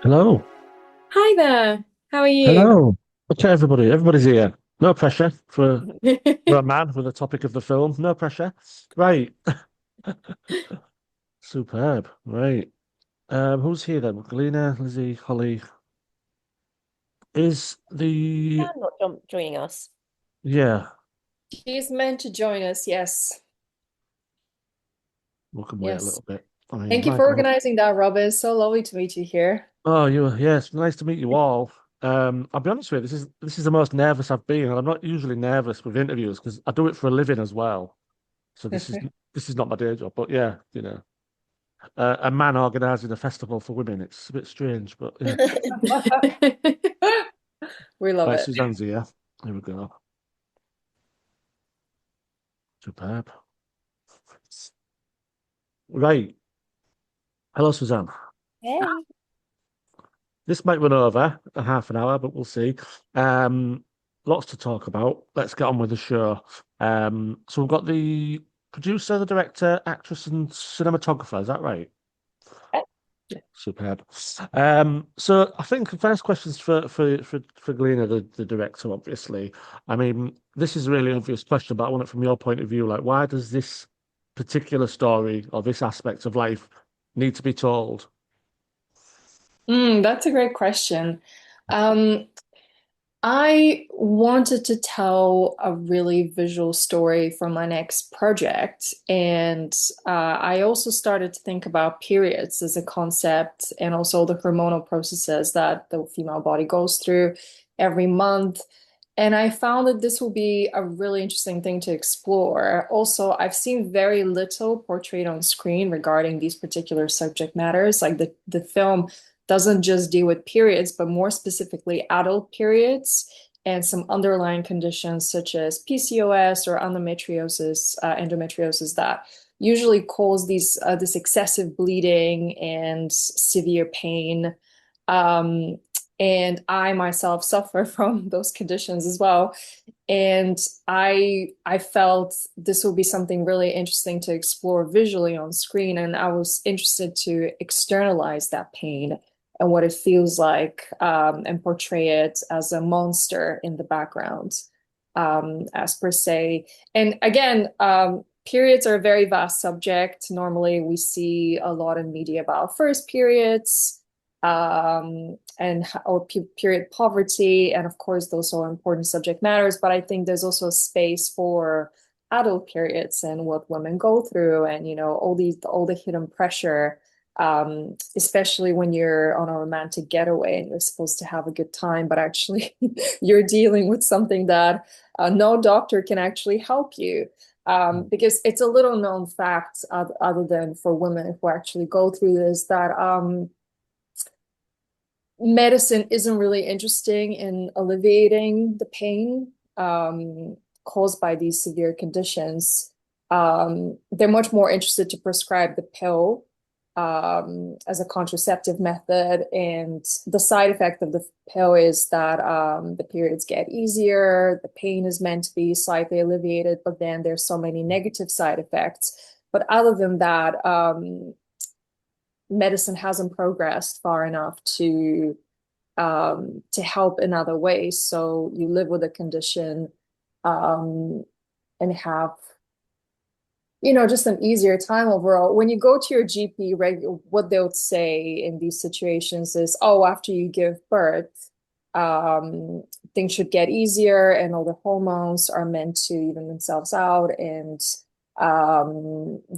Hello. Hi there. How are you? Hello. Okay, everybody. Everybody's here. No pressure for a man with the topic of the film. No pressure. Right. Superb. Right. Who's here then? Galina, Lizzie, Holly. Is the Not joining us. yeah, She's meant to join us, yes. we can wait a Yes. little bit. I mean, Thank you my for God. organizing that, Robin. So lovely to meet you here. Oh, yes, nice to meet you all. I'll be honest with you, this is the most nervous I've been, and I'm not usually nervous with interviews because I do it for a living as well. So this is not my day job, but yeah, a man organising a festival for women. It's a bit strange, but yeah. We love Right, it. Suzanne's here. Here we go. Superb. Right. Hello, Suzanne. Hey. This might run over a half an hour, but we'll see. Um, Lots to talk about. Let's get on with the show. So we've got the producer, the director, actress, and cinematographer. Is that right? Superb. So I think the first question's for Galina, the director, obviously. I mean, this is a really obvious question, but I want it from your point of view. Like, why does this particular story or this aspect of life need to be told? That's a great question. Um, I wanted to tell a really visual story for my next project, and I also started to think about periods as a concept and also the hormonal processes that the female body goes through every month. And I found that this will be a really interesting thing to explore. Also, I've seen very little portrayed on screen regarding these particular subject matters. Like the film doesn't just deal with periods, but more specifically adult periods and some underlying conditions such as PCOS or endometriosis that usually cause this excessive bleeding and severe pain. Um, and I myself suffer from those conditions as well. And I felt this would be something really interesting to explore visually on screen, and I was interested to externalize that pain and what it feels like, and portray it as a monster in the background, as per se. And again, periods are a very vast subject. Normally, we see a lot in media about first periods, and or period poverty, and of course, those are important subject matters. But I think there's also a space for adult periods and what women go through, and all the hidden pressure, especially when you're on a romantic getaway and you're supposed to have a good time, but actually you're dealing with something that no doctor can actually help you. Because it's a little known fact, other than for women who actually go through this, that medicine isn't really interesting in alleviating the pain, caused by these severe conditions. They're much more interested to prescribe the pill, as a contraceptive method. And the side effect of the pill is that the periods get easier, the pain is meant to be slightly alleviated, but then there's so many negative side effects. But other than that, medicine hasn't progressed far enough to help in other ways. So you live with a condition, um, and have, just an easier time overall. When you go to your GP, what they'll say in these situations is, oh, after you give birth, um, things should get easier and all the hormones are meant to even themselves out. And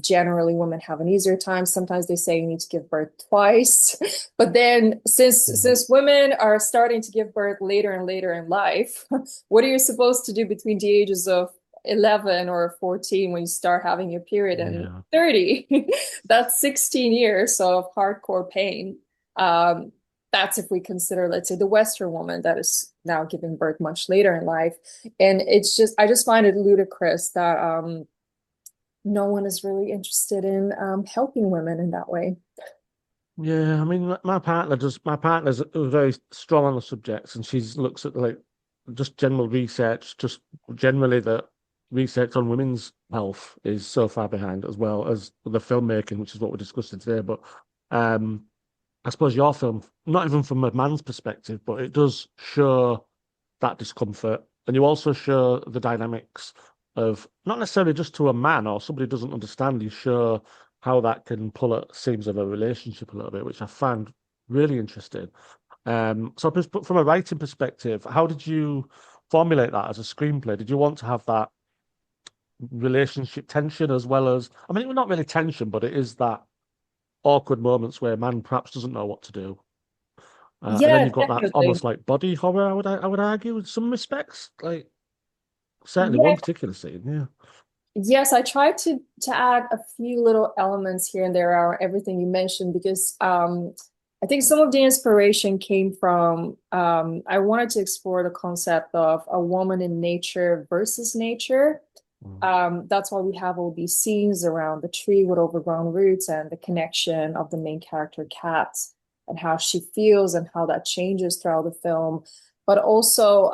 generally women have an easier time. Sometimes they say you need to give birth twice. But then Mhm. since women are starting to give birth later and later in life, what are you supposed to do between the ages of 11 or 14 when you start having your period, and Yeah. 30? That's 16 years of hardcore pain. Um, that's if we consider, let's say, the Western woman that is now giving birth much later in life. And I just find it ludicrous that no one is really interested in helping women in that way. Yeah, I mean, my partner's very strong on the subjects, and she's looks at like just general research, just generally the research on women's health is so far behind, as well as the filmmaking, which is what we're discussing today. But um, I suppose your film, not even from a man's perspective, but it does show that discomfort. And you also show the dynamics of not necessarily just to a man or somebody who doesn't understand, you show how that can pull at seams of a relationship a little bit, which I found really interesting. So just from a writing perspective, how did you formulate that as a screenplay? Did you want to have that relationship tension as well as, I mean, not really tension, but it is that awkward moments where a man perhaps doesn't know what to do. And then Yeah, you've got that definitely. almost like body horror, I would argue, in some respects. Like certainly Yeah, one particular scene, yeah. yes, I tried to add a few little elements here and there around everything you mentioned because I think some of the inspiration came from I wanted to explore the concept of a woman in nature versus nature. Mm. That's why we have all these scenes around the tree with overgrown roots and the connection of the main character, Kat, and how she feels and how that changes throughout the film. But also,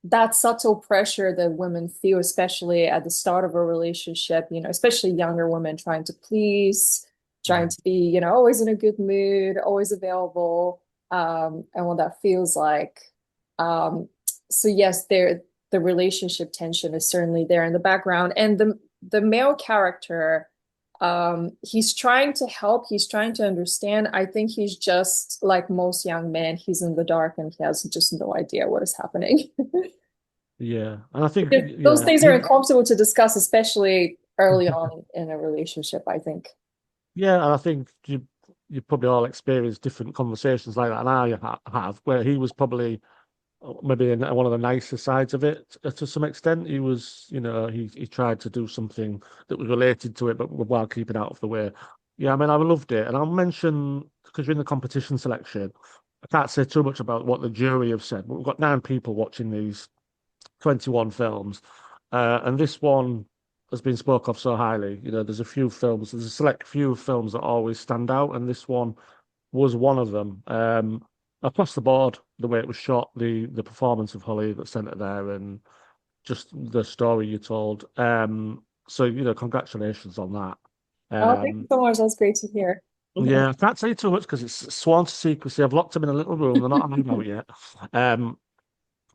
that subtle pressure that women feel, especially at the start of a relationship, especially younger women trying to please, trying Mm. to be, always in a good mood, always available, and what that feels like. Um, so yes, the relationship tension is certainly there in the background, and the male character, he's trying to help, he's trying to understand. I think he's just like most young men, he's in the dark and he has just no idea what is happening. Yeah, and I think Because those yeah, things are you uncomfortable to discuss, especially early on in a relationship, I think. yeah, and I think you probably all experienced different conversations like that, and I have where he was probably maybe in one of the nicer sides of it to some extent. He was, he tried to do something that was related to it, but while keeping out of the way. Yeah, I mean, I loved it, and I'll mention because you're in the competition selection. I can't say too much about what the jury have said, but we've got 9 people watching these 21 films, and this one has been spoke of so highly. There's a few films, there's a select few films that always stand out, and this one was one of them. Across the board, the way it was shot, the performance of Holly that sent it there, and just the story you told. So congratulations on that. Oh, thank you Um, so much. That's great to hear. yeah, I can't say too much because it's sworn to secrecy. I've locked them in a little room. They're not on out yet. Um,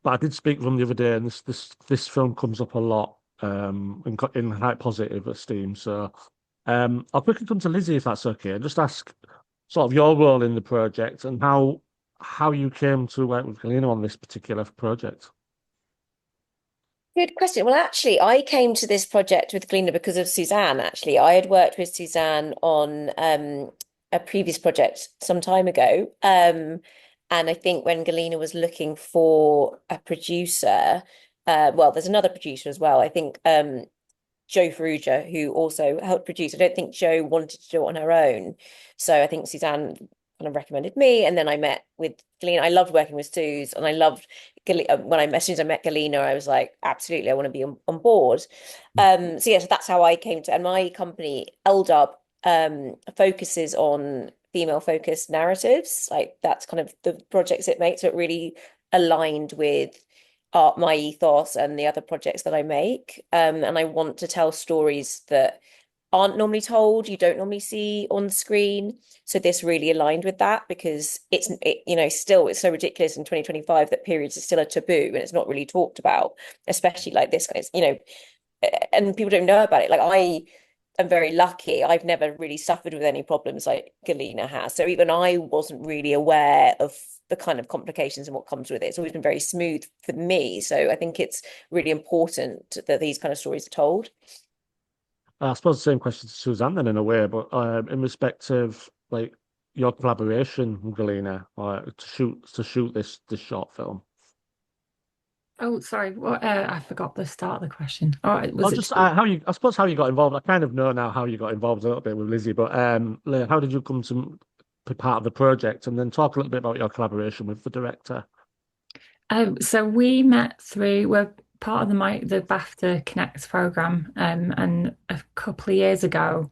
but I did speak to them the other day, and this film comes up a lot in high positive esteem. So I'll quickly come to Lizzie if that's okay, and just ask sort of your role in the project and how you came to work with Galina on this particular project. Good question. Well, actually, I came to this project with Galina because of Suzanne. Actually, I had worked with Suzanne on a previous project some time ago. And I think when Galina was looking for a producer, well, there's another producer as well. I think Joe Ferrugia, who also helped produce. I don't think Joe wanted to do it on her own. So I think Suzanne kind of recommended me. And then I met with Galina. I loved working with Suze and I loved when as soon as I met Galina, I was like, absolutely, I want to be on board. So yeah, so that's how I came to, and my company, LDub, focuses on female focused narratives. Like that's kind of the projects it makes. So it really aligned with my ethos and the other projects that I make. And I want to tell stories that aren't normally told, you don't normally see on screen. So this really aligned with that because still it's so ridiculous in 2025 that periods are still a taboo and it's not really talked about, especially like this, and people don't know about it. Like I am very lucky. I've never really suffered with any problems like Galina has. So even I wasn't really aware of the kind of complications and what comes with it. It's always been very smooth for me. So I think it's really important that these kind of stories are told. I suppose the same question to Suzanne then in a way, but in respect of like your collaboration with Galina to shoot this short film. Oh, sorry. What? I forgot the start of the question. All right, Or was it? just I suppose how you got involved. I kind of know now how you got involved a little bit with Lizzie, but how did you come to be part of the project, and then talk a little bit about your collaboration with the director. So we met through we're part of the BAFTA Connect program, and a couple of years ago,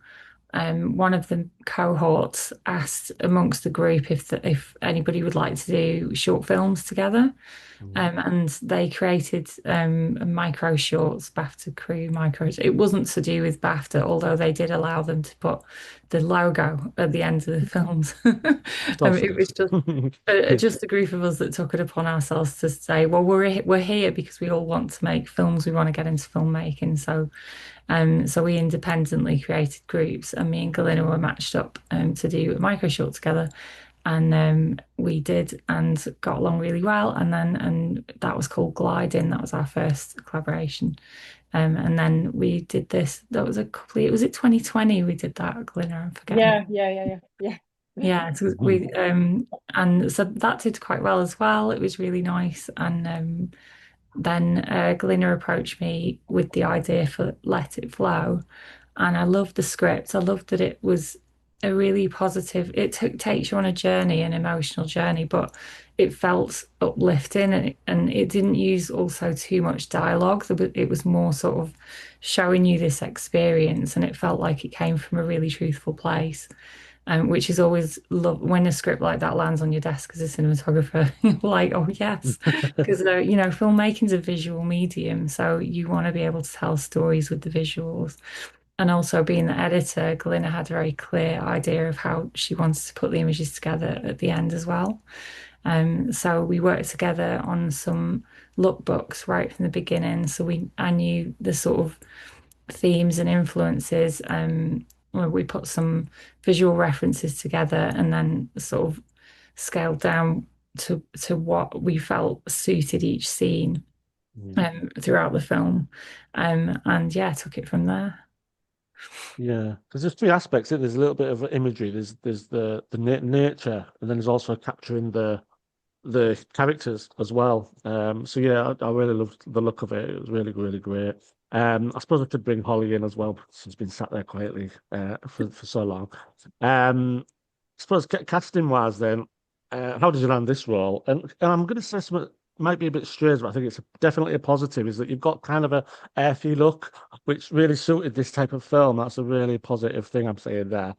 one of the cohorts asked amongst the group if anybody would like to do short films together. And they created a micro shorts, BAFTA crew micros. It wasn't to do with BAFTA, although they did allow them to put the logo at the end of the films. It was just a group of us that took it upon ourselves to say, well, we're here because we all want to make films. We want to get into filmmaking. So we independently created groups, and me and Galina were matched up to do a micro short together. And we did and got along really well. And that was called Gliding. That was our first collaboration. And then we did this. That was was it 2020 we did that, Galina? I'm forgetting. Yeah. Yeah, so we and so that did quite well as well. It was really nice. And then Galina approached me with the idea for Let It Flow. And I loved the script. I loved that it was a really positive, takes you on a journey, an emotional journey, but it felt uplifting, and it didn't use also too much dialogue. It was more sort of showing you this experience, and it felt like it came from a really truthful place. Which is always love when a script like that lands on your desk as a cinematographer. You're like, oh yes, because filmmaking's a visual medium, so you want to be able to tell stories with the visuals. And also being the editor, Galina had a very clear idea of how she wanted to put the images together at the end as well. So we worked together on some lookbooks right from the beginning. So I knew the sort of themes and influences. Where we put some visual references together and then sort of scaled down to what we felt suited each scene throughout the film. And yeah, took it from there. Yeah, because there's three aspects. There's a little bit of imagery. There's the nature, and then there's also capturing the characters as well. So yeah, I really loved the look of it. It was really, really great. I suppose I could bring Holly in as well, because she's been sat there quietly for so long. I suppose casting wise, then, how did you land this role? And I'm going to say something might be a bit strange, but I think it's definitely a positive. Is that you've got kind of a earthy look, which really suited this type of film. That's a really positive thing I'm saying there.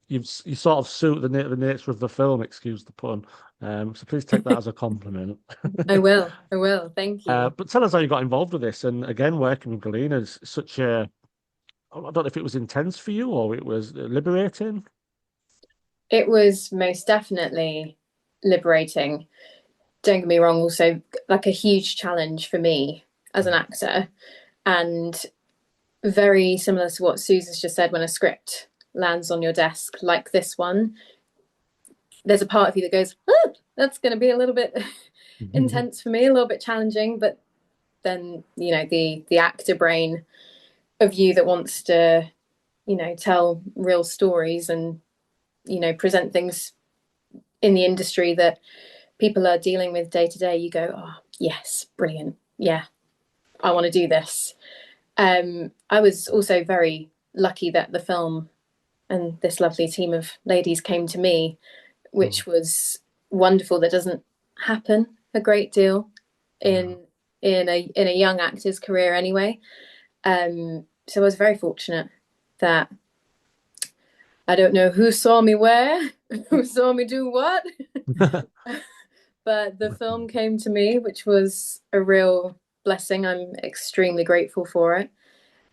You sort of suit the nature of the film, excuse the pun. So please take that as a compliment. I will. I will. Thank you. But tell us how you got involved with this. And again, working with Galina is such a, I don't know if it was intense for you or it was liberating. It was most definitely liberating. Don't get me wrong, also like a huge challenge for me as an actor, and very similar to what Susan's just said. When a script lands on your desk like this one, there's a part of you that goes, oh, that's going to be a little bit intense for me, a little bit challenging. But then, the actor brain of you that wants to, tell real stories and, present things in the industry that people are dealing with day to day, you go, oh, yes, brilliant. Yeah, I want to do this. I was also very lucky that the film and this lovely team of ladies came to me, which was wonderful. That doesn't happen a great deal in a young actor's career anyway. So I was very fortunate that I don't know who saw me where, who saw me do what, but the film came to me, which was a real blessing. I'm extremely grateful for it.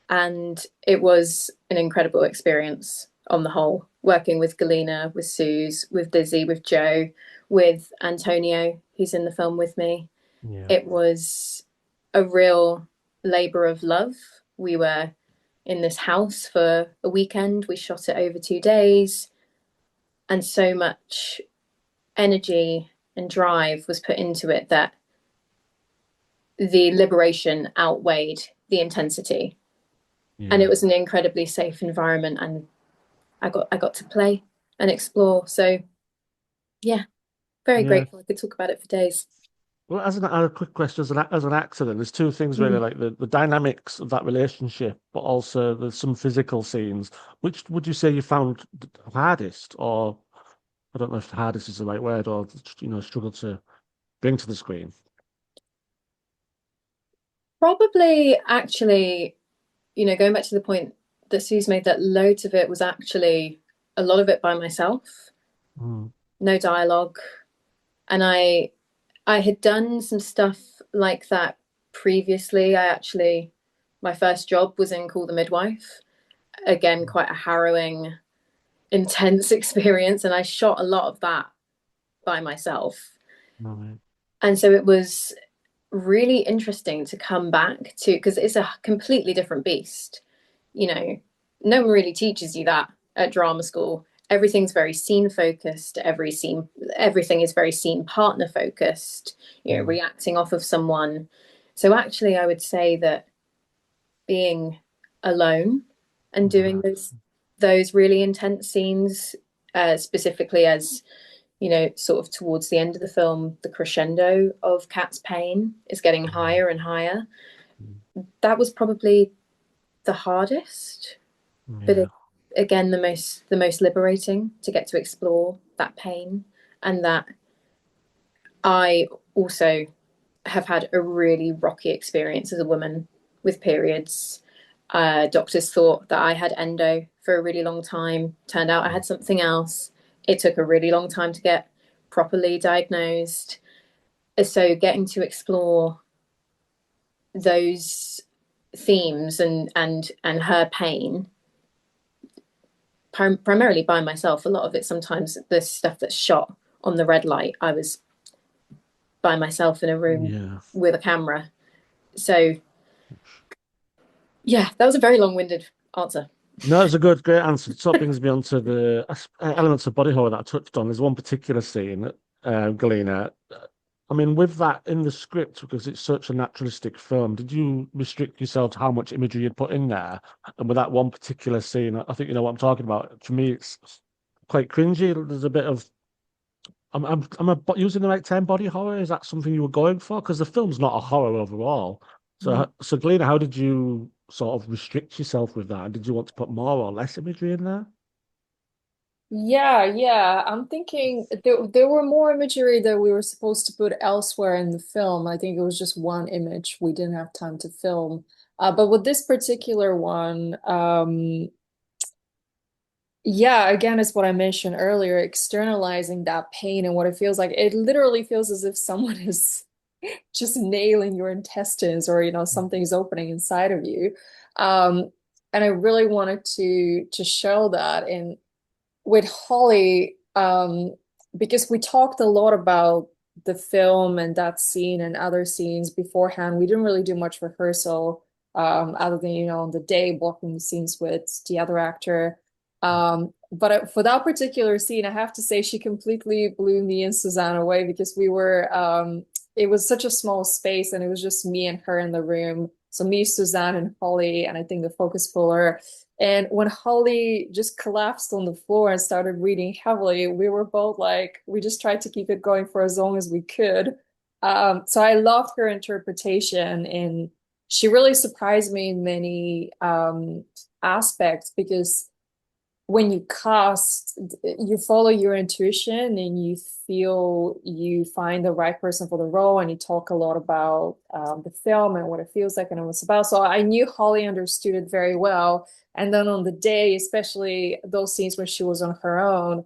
And it was an incredible experience on the whole, working with Galina, with Suze, with Lizzie, with Joe, with Antonio, who's in the film with me. Yeah. It was a real labor of love. We were in this house for a weekend. We shot it over 2 days. And so much energy and drive was put into it that the liberation outweighed the intensity. Yeah. And it was an incredibly safe environment, and I got to play and explore. So yeah, very grateful. I could talk about it for days. Well, a quick question as an actor, then there's two things really, like the dynamics of that relationship, but also there's some physical scenes. Which would you say you found hardest, or I don't know if hardest is the right word, or struggle to bring to the screen? Probably, actually, going back to the point that Sue's made, that loads of it was actually a lot of it by myself, no dialogue. And I had done some stuff like that previously. My first job was in Call the Midwife. Again, quite a harrowing, intense experience. And I shot a lot of that by myself. Right. And so it was really interesting to come back to, because it's a completely different beast. You know, no one really teaches you that at drama school. Everything's very scene focused. Everything is very scene partner focused, you know, reacting off of someone. So actually, I would say that being alone and doing those really intense scenes, specifically as, you know, sort of towards the end of the film, the crescendo of Kat's pain is getting higher and higher. That was probably the hardest, but again, the most liberating, to get to explore that pain. And that I also have had a really rocky experience as a woman with periods. Doctors thought that I had endo for a really long time. Turned out I had something else. It took a really long time to get properly diagnosed. So getting to explore those themes and her pain, primarily by myself. A lot of it, sometimes the stuff that's shot on the red light, I was by myself in a room with a camera. So yeah, that was a very long-winded answer. No, it's a great answer. It sort of brings me on to the elements of body horror that I touched on. There's one particular scene, Galina. I mean, with that in the script, because it's such a naturalistic film, did you restrict yourself to how much imagery you'd put in there? And with that one particular scene, I think you know what I'm talking about. To me, it's quite cringy. There's a bit of, using the right term, body horror. Is that something you were going for? Because the film's not a horror overall. So, so Galina, how did you sort of restrict yourself with that? Did you want to put more or less imagery in there? Yeah. I'm thinking there were more imagery that we were supposed to put elsewhere in the film. I think it was just one image we didn't have time to film. But with this particular one, yeah, again, it's what I mentioned earlier, externalizing that pain and what it feels like. It literally feels as if someone is just nailing your intestines, or, you know, something's opening inside of you. And I really wanted to show that in with Holly, because we talked a lot about the film and that scene and other scenes beforehand. We didn't really do much rehearsal, other than, you know, on the day blocking the scenes with the other actor. But for that particular scene, I have to say she completely blew me and Suzanne away, because we were, it was such a small space and it was just me and her in the room. So me, Suzanne, and Holly, and I think the focus puller. And when Holly just collapsed on the floor and started breathing heavily, we were both like, we just tried to keep it going for as long as we could. So I loved her interpretation, and she really surprised me in many aspects, because when you cast, you follow your intuition and you feel you find the right person for the role, and you talk a lot about the film and what it feels like and what it's about. So I knew Holly understood it very well. And then on the day, especially those scenes where she was on her own,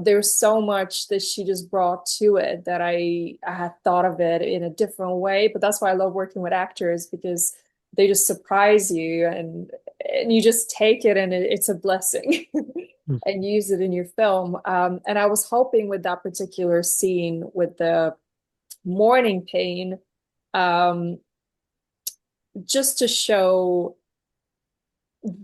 there's so much that she just brought to it that I had thought of it in a different way. But that's why I love working with actors, because they just surprise you, and you just take it, and it's a blessing and use it in your film. And I was hoping with that particular scene with the morning pain, just to show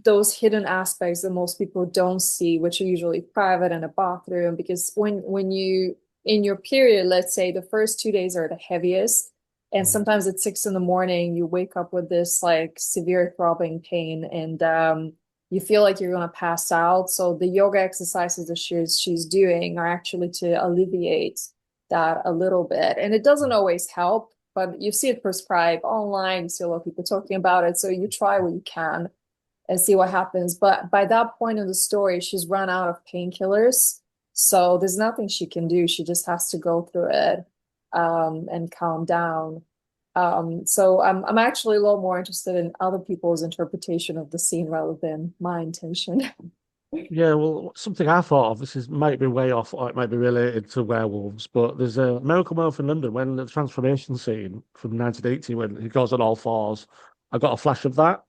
those hidden aspects that most people don't see, which are usually private in a bathroom. Because when you in your period, let's say the first 2 days are the heaviest, and sometimes at 6 a.m. you wake up with this like severe throbbing pain, and you feel like you're gonna pass out. So the yoga exercises that she's doing are actually to alleviate that a little bit, and it doesn't always help, but you see it prescribed online. You see a lot of people talking about it, so you try what you can and see what happens. But by that point in the story, she's run out of painkillers. So there's nothing she can do. She just has to go through it, and calm down. So I'm actually a lot more interested in other people's interpretation of the scene rather than my intention. Yeah, well, something I thought of, this is might be way off, or it might be related to werewolves, but there's a Miracle Werewolf in London when the transformation scene from 1980 when he goes on all fours. I got a flash of that,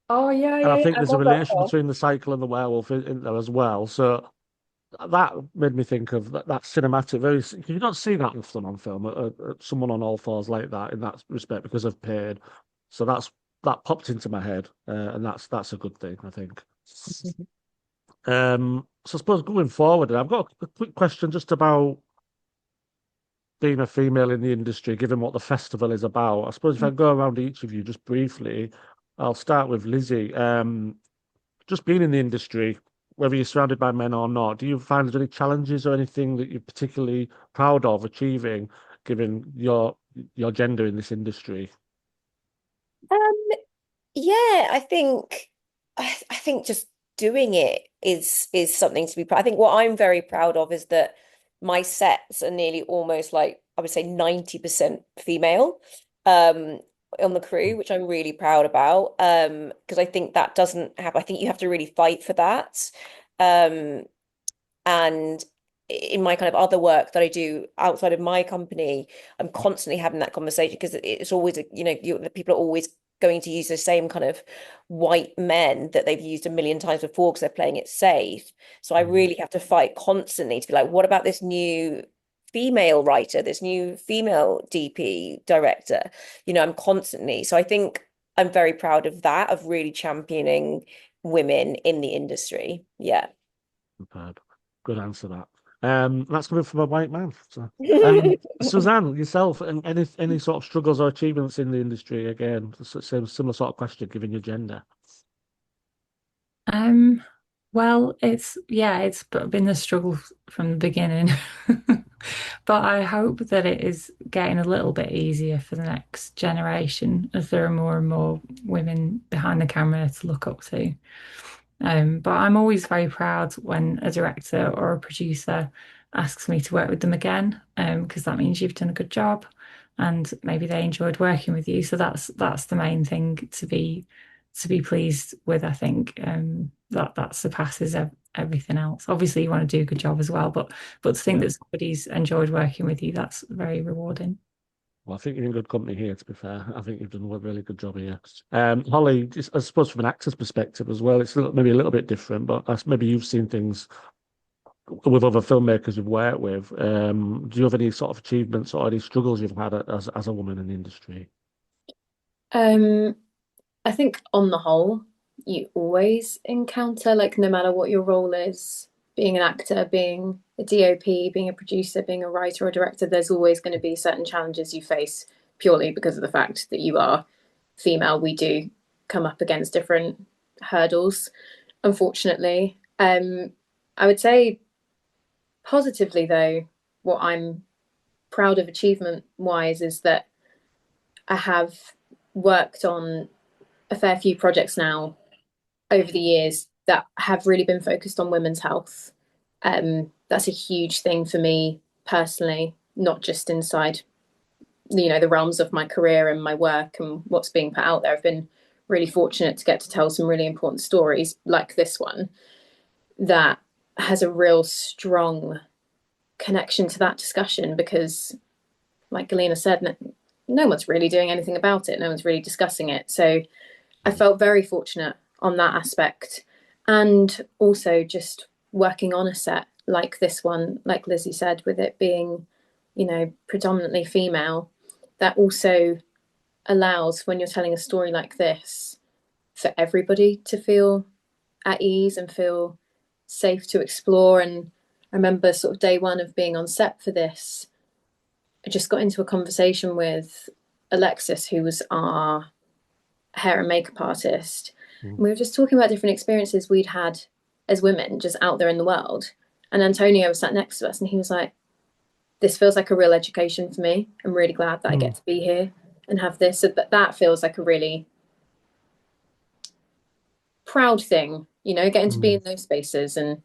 Oh yeah, and I yeah, yeah. think I there's a love that relation film. between the cycle and the werewolf in there as well. So that made me think of that cinematic. Very, you don't see that often on film. Someone on all fours like that in that respect because of pain. So that popped into my head, and that's a good thing, I think. So I suppose going forward, I've got a quick question just about being a female in the industry, given what the festival is about. I suppose if I go around each of you just briefly, I'll start with Lizzie. Just being in the industry, whether you're surrounded by men or not, do you find there's any challenges or anything that you're particularly proud of achieving, given your gender in this industry? Um, yeah, I think just doing it is something to be proud. I think what I'm very proud of is that my sets are nearly almost like I would say 90% female um on the crew, which I'm really proud about. Because I think that doesn't happen. I think you have to really fight for that. Um and in my kind of other work that I do outside of my company, I'm constantly having that conversation because it's always, the people are always going to use the same kind of white men that they've used a million times before because they're playing it safe. So I really have to fight constantly to be like, what about this new female writer, this new female DP director? I'm constantly. So I think I'm very proud of that, of really championing women in the industry. Yeah. Superb. Good answer that. That's coming from a white man. So, Suzanne, yourself, and any sort of struggles or achievements in the industry? Again, same similar sort of question, given your gender. Um, well, it's been a struggle from the beginning. But I hope that it is getting a little bit easier for the next generation as there are more and more women behind the camera to look up to. But I'm always very proud when a director or a producer asks me to work with them again, because that means you've done a good job and maybe they enjoyed working with you. So that's the main thing to be pleased with, I think. That surpasses everything else. Obviously, you want to do a good job as well, but to think Yeah. that somebody's enjoyed working with you, that's very rewarding. Well, I think you're in good company here, to be fair. I think you've done a really good job here. Holly, just, I suppose from an actor's perspective as well, it's maybe a little bit different, but maybe you've seen things with other filmmakers you've worked with. Do you have any sort of achievements or any struggles you've had as a woman in the industry? Um, I think on the whole, you always encounter, like, no matter what your role is, being an actor, being a DOP, being a producer, being a writer or director, there's always going to be certain challenges you face purely because of the fact that you are female. We do come up against different hurdles, unfortunately. I would say positively, though, what I'm proud of achievement wise is that I have worked on a fair few projects now over the years that have really been focused on women's health. That's a huge thing for me personally, not just inside, the realms of my career and my work and what's being put out there. I've been really fortunate to get to tell some really important stories like this one that has a real strong connection to that discussion because, like Galina said, no one's really doing anything about it. No one's really discussing it. So I felt very fortunate on that aspect. And also just working on a set like this one, like Lizzie said, with it being, predominantly female, that also allows, when you're telling a story like this, for everybody to feel at ease and feel safe to explore. And I remember sort of day one of being on set for this, I just got into a conversation with Alexis, who was our hair and makeup artist. And we were just talking about different experiences we'd had as women just out there in the world. And Antonio was sat next to us and he was like, this feels like a real education for me. I'm really glad that I get to be here and have this. So that feels like a really proud thing, getting to be in those spaces and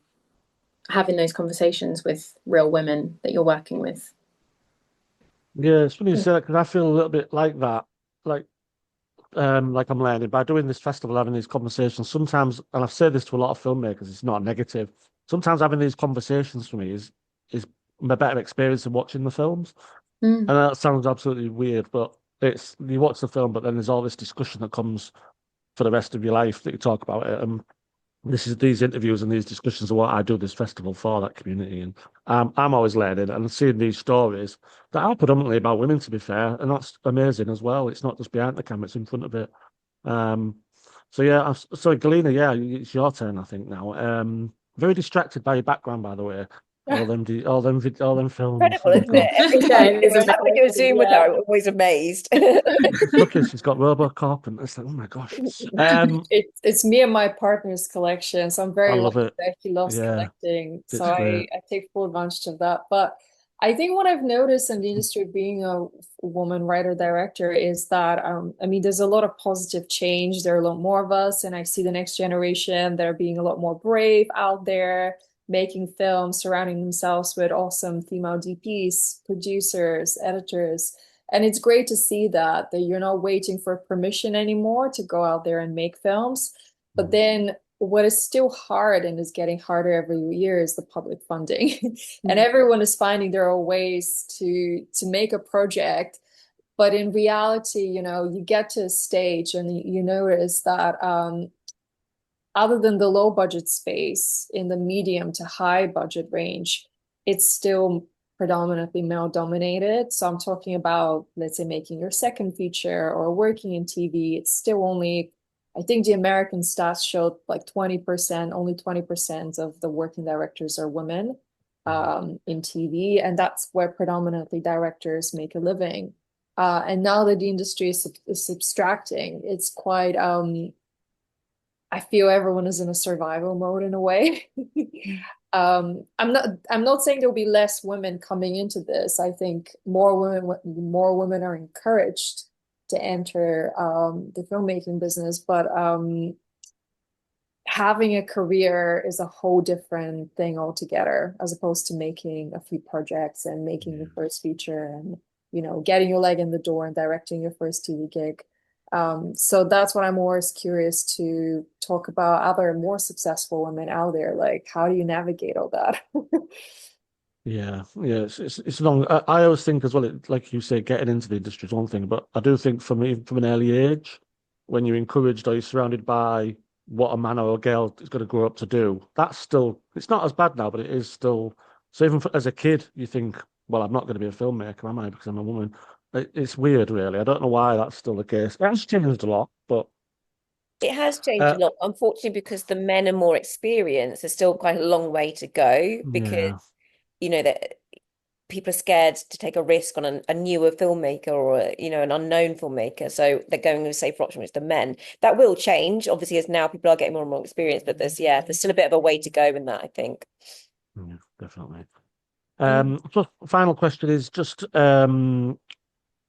having those conversations with real women that you're working with. Yeah, it's funny you say that because I feel a little bit like that like I'm learning by doing this festival, having these conversations. Sometimes, and I've said this to a lot of filmmakers, it's not a negative. Sometimes having these conversations for me is a better experience than watching the films. Mm. And that sounds absolutely weird, but it's you watch the film, but then there's all this discussion that comes for the rest of your life that you talk about it. And these interviews and these discussions are what I do this festival for, that community. And I'm always learning and seeing these stories that are predominantly about women, to be fair, and that's amazing as well. It's not just behind the camera; it's in front of it. Um, so yeah, sorry, Galina. Yeah, it's your turn, I think now. Very distracted by your background, by the way. All them films. Incredible, isn't it? Every Yeah, time, it is every time I do a Zoom with her, yeah. I'm always amazed. Look, she's got RoboCop, and it's like, oh my gosh. It's me and my partner's collection, so I'm I very love lucky it. that he loves Yeah, collecting. So it's great. I take full advantage of that. But I think what I've noticed in the industry being a woman writer director is that I mean there's a lot of positive change. There are a lot more of us, and I see the next generation that are being a lot more brave out there, making films, surrounding themselves with awesome female DPs, producers, editors. And it's great to see that you're not waiting for permission anymore to go out there and make films. But then what is still hard and is getting harder every year is the public funding. And everyone is finding their own ways to make a project. But in reality, you get to a stage and you notice that other than the low budget space in the medium to high budget range, it's still predominantly male dominated. So I'm talking about, let's say, making your second feature or working in TV. It's still only, I think the American stats showed like 20%, only 20% of the working directors are women in TV. And that's where predominantly directors make a living. And now that the industry is subtracting, it's quite I feel everyone is in a survival mode in a way. I'm not saying there'll be less women coming into this. I think more women are encouraged to enter the filmmaking business, but having a career is a whole different thing altogether, as opposed to making a few projects and making your first feature and getting your leg in the door and directing your first TV gig. So that's what I'm always curious to talk about other more successful women out there. Like, how do you navigate all that? Yeah, yeah, it's long. I always think as well, like you say, getting into the industry is one thing, but I do think for me, from an early age, when you're encouraged or you're surrounded by what a man or a girl is going to grow up to do, that's still, it's not as bad now, but it is still. So even as a kid, you think, well, I'm not going to be a filmmaker, am I? Because I'm a woman. It's weird, really. I don't know why that's still the case. It has changed a lot, but It has changed uh, a lot, unfortunately, because the men are more experienced. There's still quite a long way to go because, yeah, that people are scared to take a risk on a newer filmmaker or, an unknown filmmaker. So they're going with a safer option, which is the men. That will change, obviously, as now people are getting more and more experience, but there's still a bit of a way to go in that, I think. yeah, definitely. Mm. So final question is just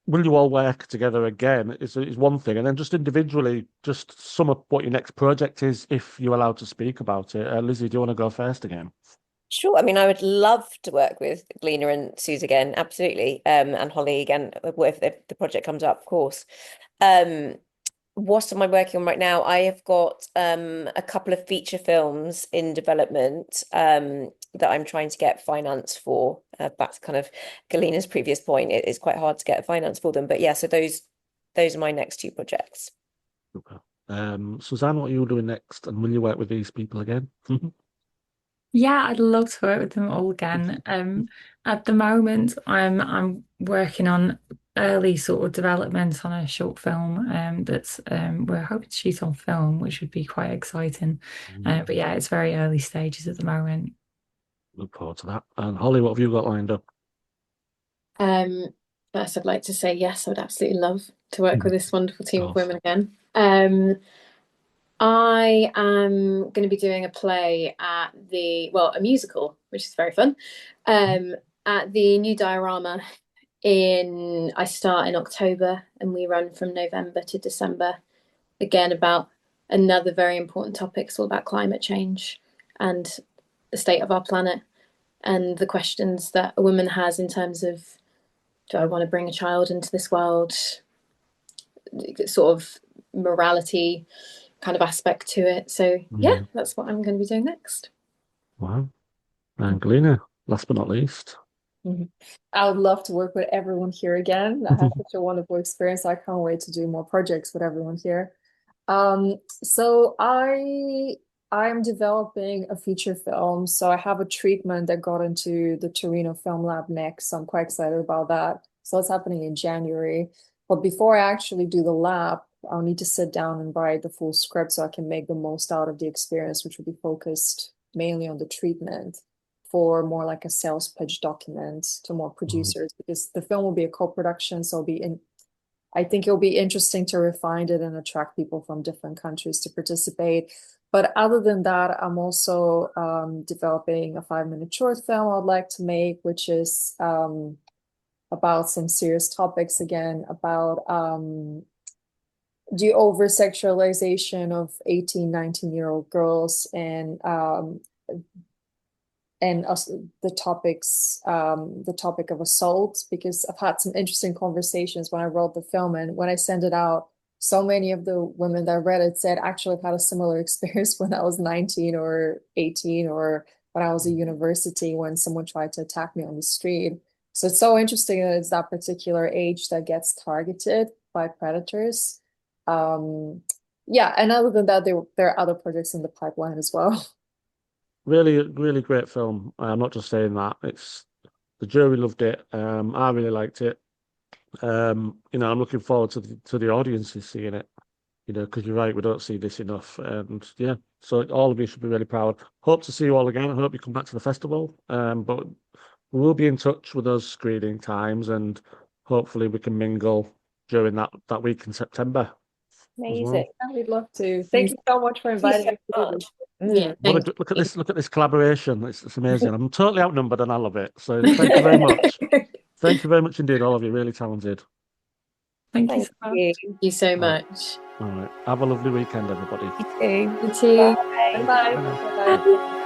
will you all work together again is one thing, and then just individually, just sum up what your next project is, if you're allowed to speak about it. Lizzie, do you want to go first again? Sure. I mean, I would love to work with Galina and Suze again, absolutely. And Holly again, if the project comes up, of course. Um, what am I working on right now? I have got a couple of feature films in development that I'm trying to get finance for. That's kind of Galina's previous point. It is quite hard to get finance for them. But yeah, so those are my next two projects. Super. Suzanne, what are you doing next, and will you work with these people again? Yeah, I'd love to work with them all again. At the moment, I'm working on early sort of development on a short film that's we're hoping to shoot on film, which would be quite exciting. But yeah, it's very early stages at the moment. Look forward to that. And Holly, what have you got lined up? Um, First, I'd like to say yes, I would absolutely love to work with this wonderful team of Course. women again. I am going to be doing a play a musical, which is very fun, at the New Diorama I start in October and we run from November to December, again about another very important topic. It's all about climate change and the state of our planet and the questions that a woman has in terms of, do I want to bring a child into this world? sort of morality kind of aspect to it. So yeah, that's what I'm going to be doing next. Wow. And Galina, last but not least. I would love to work with everyone here again. I had such a wonderful experience. I can't wait to do more projects with everyone here. So I'm developing a feature film. So I have a treatment that got into the Torino Film Lab next. So I'm quite excited about that. So it's happening in January. But before I actually do the lab, I'll need to sit down and write the full script so I can make the most out of the experience, which will be focused mainly on the treatment for more like a sales pitch document to more producers, because the film will be a co-production. So I think it'll be interesting to refine it and attract people from different countries to participate. But other than that, I'm also developing a 5-minute short film I'd like to make, which is about some serious topics again, about the over-sexualization of 18, 19-year-old girls and the topic of assault, because I've had some interesting conversations when I wrote the film, and when I sent it out, so many of the women that read it said, actually, I've had a similar experience when I was 19 or 18, or when I was at university, when someone tried to attack me on the street. So it's so interesting that it's that particular age that gets targeted by predators. Yeah, and other than that, there are other projects in the pipeline as well. Really, really great film. I'm not just saying that. It's the jury loved it. I really liked it. I'm looking forward to the audiences seeing it. Because you're right, we don't see this enough. And yeah, so all of you should be really proud. Hope to see you all again. I hope you come back to the festival. But we will be in touch with those screening times, and hopefully we can mingle during that week in September. Amazing. We'd love to. Thank you so much for inviting me. Yeah, Look at this! Look at this collaboration. It's amazing. I'm totally outnumbered, and I love it. So thank you very much. Thank you very much indeed, all of you. Really talented. Thank you so much. Thank you so much. All right. Have a lovely weekend, everybody. You too. You too. Bye. Bye. Bye now. Bye. Bye.